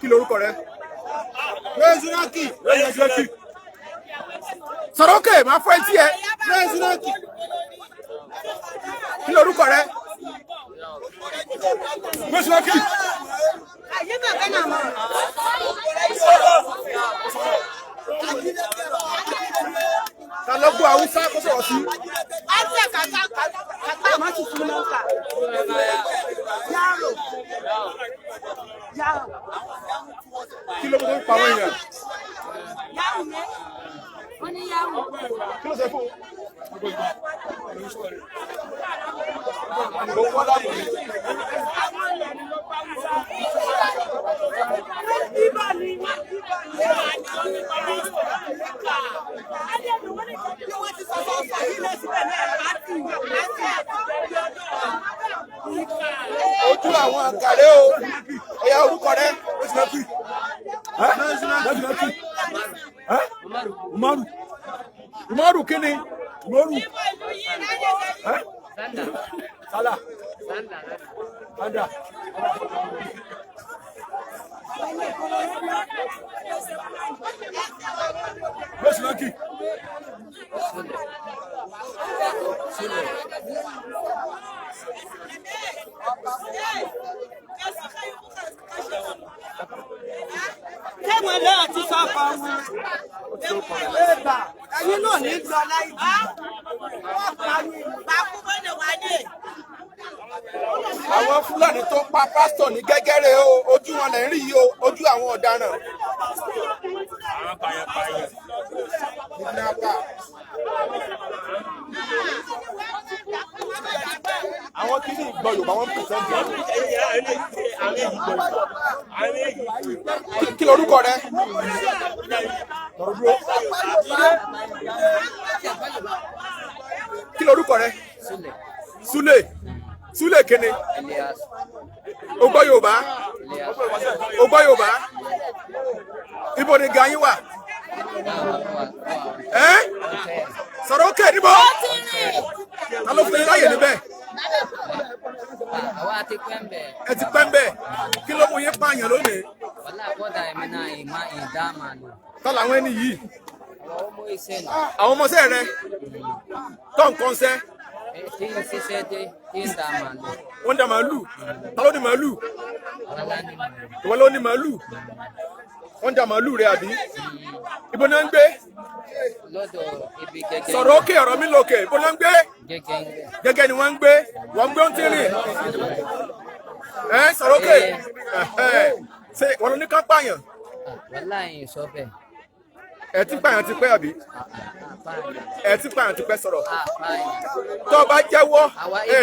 Kí lorúkọ rẹ? President Sọ̀rọ̀ òkè máa fọ́ etí ẹ. President Kí lorúkọ rẹ? President ta ló gbọ́ Haúsá kó sọ̀rọ̀ sí? Kí ló mú pa àwọn èèyàn? Kí ló ṣe fún? Ojú àwọn àkàrẹ́ o, ẹ̀yà orúkọ rẹ̀ ó ti lọ́kì. Umaru kí ni? Umaru. Sala. Sanda. Bẹ́sì lọ́kì. Kẹ́wọ̀n náà ti sọ ọkọ̀ wọn. Ẹyin náà ní lọ láì jí. Wọ́n pa ní ìbákúbọ̀dẹ̀ wáyé. Àwọn Fúlàní tó pa pásítọ̀ ní Gẹ́gẹ́rẹ́ o, ojú wọn lẹ̀ ń rí yìí o, ojú àwọn ọ̀daràn. Àwọn pààyàn. Àwọn kìíní gbọ́ Yorùbá wọn pèsè ń bọ̀. Kí lorúkọ rẹ? Kí lorúkọ rẹ? Sule. Sule kíni? O gbọ́ Yorùbá? O gbọ́ Yorùbá? Ibo ni gan yín wà? Sọ̀rọ̀ òkè níbo? Ta ló fún yín láyè níbẹ̀? Àwa ti pẹ́ ń bẹ̀. Ẹ ti pẹ́ ń bẹ̀. Kí ló mú yín pààyàn lónìí? Wàhálà kọ́dà èmi náà ìdá màlúù. Tọ́ làwọn ẹni yìí. Àwọn ọmọ iṣẹ́ nù. Àwọn ọmọọṣẹ́ rẹ tọ́ nǹkan ṣẹ́. Tí ń ṣiṣẹ́ dé, tí ń dá màlúù. Wọ́n ń da màálù. Ta ló ní màálù? Wàhálà ni màlúù. Ìwọ ló ní màálù. Wọ́n ń da màálù rẹ àbí? Ibo ni wọ́n ń gbé? Lọ́dọ̀ ibi gẹ́gẹ́. Sọ̀rọ̀ òkè ọ̀rọ̀ mi lòkè. Ibo ni wọ́n ń gbé? Gẹ́gẹ́ ń gbé. Gẹ́gẹ́ ni wọ́n ń gbé. Wọ́n ń gbé ń tírìn. Sọ̀rọ̀ òkè. Ṣé wọ́n ló ní ká pààyàn? Wàhálà yìí sọ bẹ́ẹ̀. Ẹ ti pààyàn ti pẹ́ àbí? Ẹ ti pààyàn ti pẹ́ sọ̀rọ̀. Tó o bá jẹ́wọ́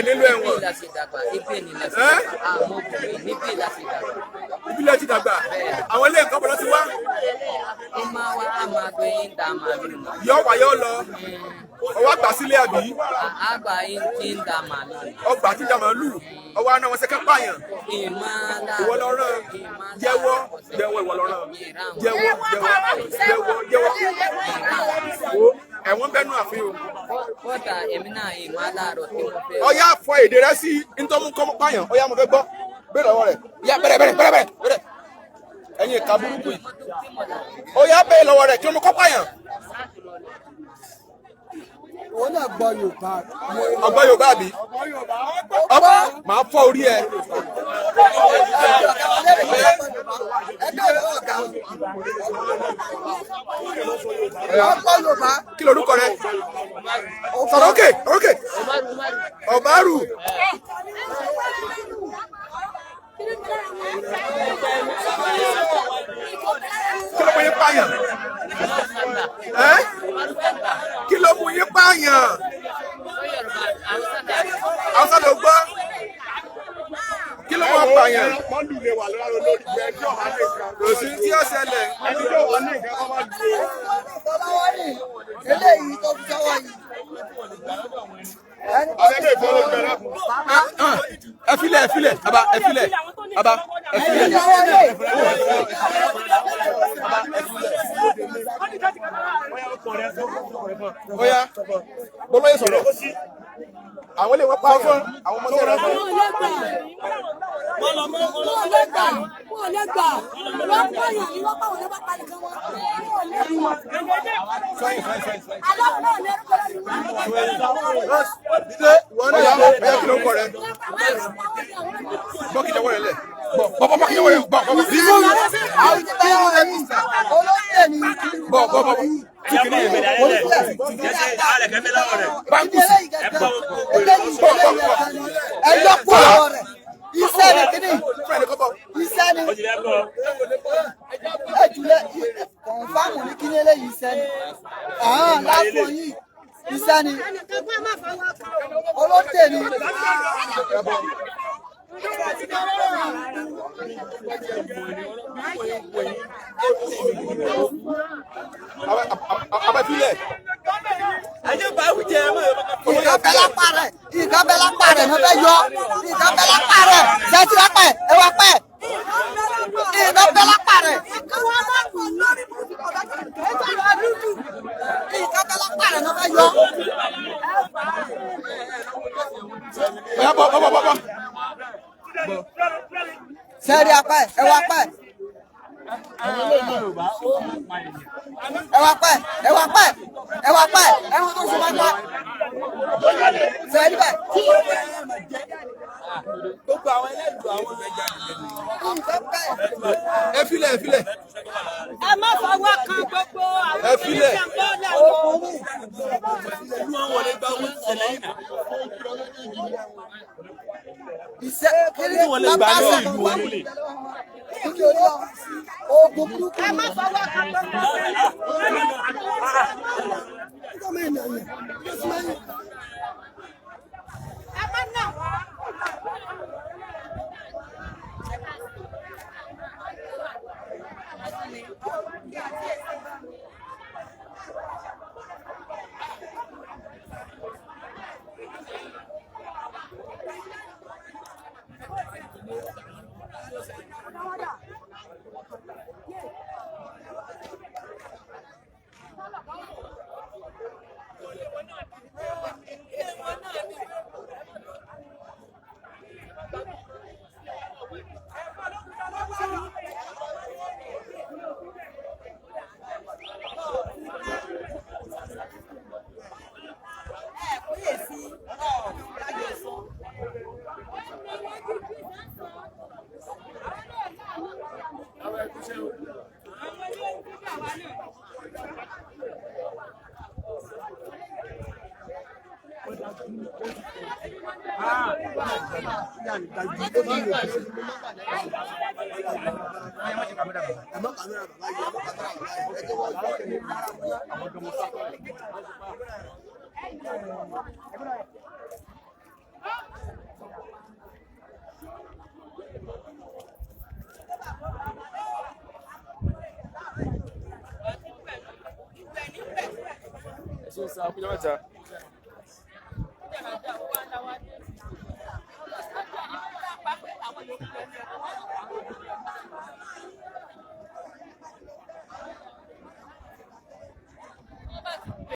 nílò ẹ̀wọ̀n. Ibi la ṣe dàgbà. Ibi ni la ṣe dàgbà. Àmọ́ obìnrin níbi la ṣe dàgbà. Ibi la ti dàgbà. Àwọn ilé nǹkan bọ̀dọ̀ ti wá. Ó máa wá àmọ́ gbé ń dá màlúù. Yọ wà yọ lọ. Ọwọ́ àgbà sílé àbí? Àgbà yín ti ń dá màlúù. Ọgbà tí da màálù. Ọwọ́ àná wọn ṣe ká pààyàn. Ìwọ lọ rán. Jẹ́wọ́ ìwọ lọ rán. Jẹ́wọ́. Ẹ̀wọ̀n bẹ́nu àfihàn. Kọ́dà èmi náà ìmọ̀ aláàrọ̀ tí mo fẹ́. Ọyá fọ èdè rẹ sí ntọ́mú kọ́mú pààyàn. Ọyá mo fẹ́ gbọ́. Bẹ́ẹ̀ lọ́wọ́ rẹ̀. Ọyá bẹ̀rẹ̀. Ẹ̀yin ìka burúkú yìí. Ọyá bẹ́ẹ̀ lọ́wọ́ rẹ̀ kí ló mú kọ́ pààyàn. òun náà gbọ́ Yorùbá. Ọgbọ́n Yorùbá àbí? Ọba máa fọ́ orí ẹ. Kí lorúkọ rẹ? Sọ̀rọ̀ òkè. Ọ̀bárù. Kí ló mú yín pààyàn? Kí ló mú yín pààyàn? Haúsá ló gbọ́. Kí ló mú pààyàn? Kò sí tí ó ṣẹlẹ̀. Eléyìí tó fi sọ́wọ́ yìí. Efile, aba, efile. Oya, bọ́lá yẹ sọ̀rọ̀. Àwọn ilé wọn pa fún àwọn ọmọ sẹ́yìn rẹ̀. Wọ́n lè gbà. Wọ́n pààyàn ní wọ́n pàwọn lẹ́bàá pàdé kan wọ́n. Aláwọ̀ náà lẹ́rú kọ́lá ni wọ́n. Oya, kí ló ń kọ rẹ̀? Bọ́kì jẹ́wọ́ rẹ̀ lẹ̀. Bọ́ bọ́kì jẹ́wọ́ rẹ̀. Bọ́. Abafile. Ayo bawu jẹ ẹ mọ. Ìkàbẹ́lá parẹ́ ní ọbẹ̀ yọ. Ìkàbẹ́lá parẹ́ ṣẹ́tì wá pẹ́ ẹ wá pẹ́. Ìkàbẹ́lá parẹ́. Ìkàbẹ́lá parẹ́ ní ọbẹ̀ yọ. Bọ́. Sẹ́ẹ̀rì apẹ́ ẹ wá pẹ́. Ẹ wá pẹ́ ẹ wọ́n tó ṣe wá pẹ́. Sẹ́ẹ̀rì bẹ́ẹ̀. Gbogbo àwọn ẹlẹ́dùn àwọn Efile. Ẹ má fọwọ́ kan gbogbo àwọn Efile. Iṣẹ́ kiri wọlé gbà ní ìlú wọn lè. Ogun burúkú. Ẹ má fọwọ́ kan gbogbo. Ẹ má nà wá. Àwọn